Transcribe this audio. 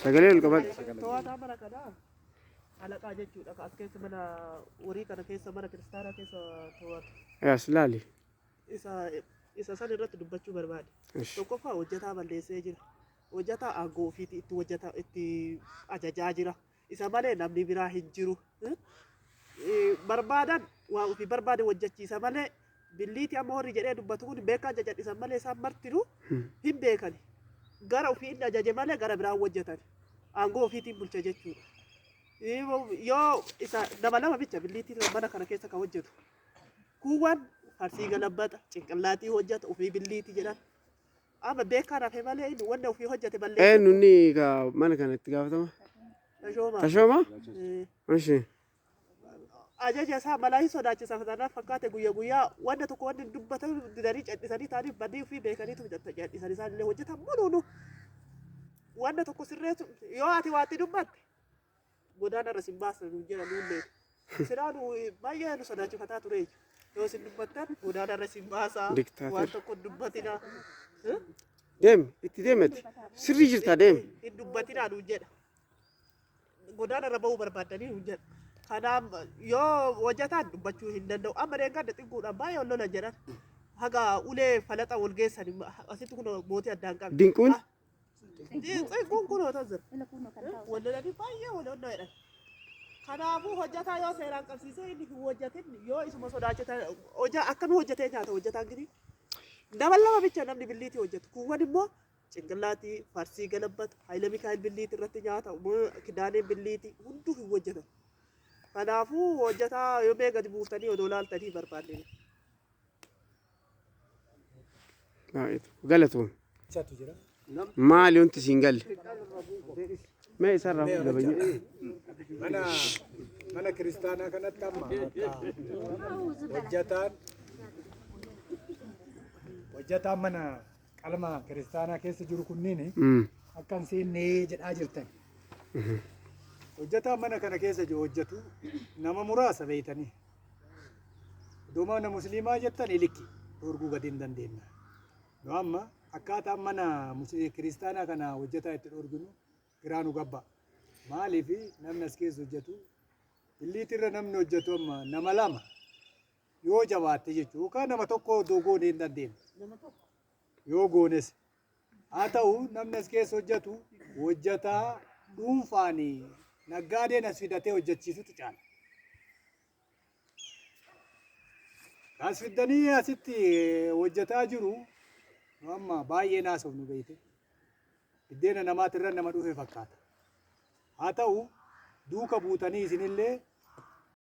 Sagalee ol qabadhu. To'ataa mana kanaa alaqaa jechuudha. As keessa mana horii kana keessa mana kiristaanaa keessa to'atu. As laali. Isa san irratti dubbachuu barbaade. Tokkoffaa hojjetaa balleessee jira. Hojjetaa aangoo ofiitii itti ajajaa jira. Isa malee namni biraa hin jiru. Barbaadan waa ofii barbaade hojjechiisa malee billiitii amma horii jedhee dubbatu kun beekaa jajadhisan malee isaan martinuu hin beekani. Gara ofii inni ajaje malee gara biraan hojjetan. Aangoo ofiitiin bulcha jechuudha. Yoo isa nama bicha billiitiin mana kana keessa kan hojjetu. Kuuwwan farsii galabbata cinqallaatii hojjeta ofii billiitii jedhan. Amma beekaan hafe malee inni wanta ofii hojjete balleessu. Nunni mana kanatti gaafatama. Tashooma? Ishee. Ajaja isaa malaa hin sodaachisa fatanaaf fakkaate guyyaa wanta tokko wanti dubbatan didanii cadhisanii taaniif badii ofii beekaniitu cadhisanii isaanillee hojjetan munuunu. Wanta tokko sirreessu yoo ati waatti dubbatte godaana irra sin baasan jedha nuullee. Siraanu baay'ee nu sodaachifataa ture. Yoo sin dubbattan godaana irra sin baasaa waan tokko dubbatina. Deemi itti deemati sirrii jirta deemi. Hin dubbatinaa nuun jedha. Godaana irra bahuu barbaadanii nuun jedha. Kanaaf yoo hojjetaan dubbachuu hin danda'u. Amma deegaan xiqqoodhaan baay'ee ol lola jedhan. Haga ulee falaxa wal geessan asitti kun mootii addaan qabu. Dinquun? Dinquun kun otoo jira. Wal lolanii baay'ee wal onnoo jedhan. Kanaafuu hojjetaa yoo seeraan qabsiisee inni hin hojjetin yoo isuma sodaachatan akkamii hojjetee nyaata hojjetaan gidi. Lama bicha namni billiitii hojjetu. Kuuwwan immoo cinqallaatii, farsii galabbata, Haayile Mikaayil billiitii irratti nyaata, kidaaneen billiitii hunduu hin hojjetan. Kanaafuu hojjetaa yoo mee gadi buuftanii odoo laaltanii barbaadne. Galatoon. Maali wanti siin galle? Mee isarraa fuudhabanii. Mana kiristaanaa kanatti amma hojjetaan mana qalma kiristaanaa keessa jiru kunniin akkan seennee jedhaa jirtan. Hojjetaan mana kana keessa hojjetu nama muraasa beeytanii. Dooma na musliimaa jettan ilikki dorguu gadi hin dandeenye. No amma akkaataan mana kiristaanaa kana hojjetaa itti dorginu giraanu gabba. Maaliif namni as keessa hojjetu billiitirra namni hojjetu amma nama lama yoo jabaatte jechuudha. Yookaan nama tokko dogoon hin dandeenye. Yoo goones haa ta'u namni as keessa hojjetu hojjetaa dhuunfaanii naggaadeen as fidatee hojjechiisutu caala. As fidanii asitti hojjetaa jiru amma baay'ee naasofnu beeyte. Biddeena namaatirra nama dhufe fakkaata. Haa ta'u duuka buutanii isinillee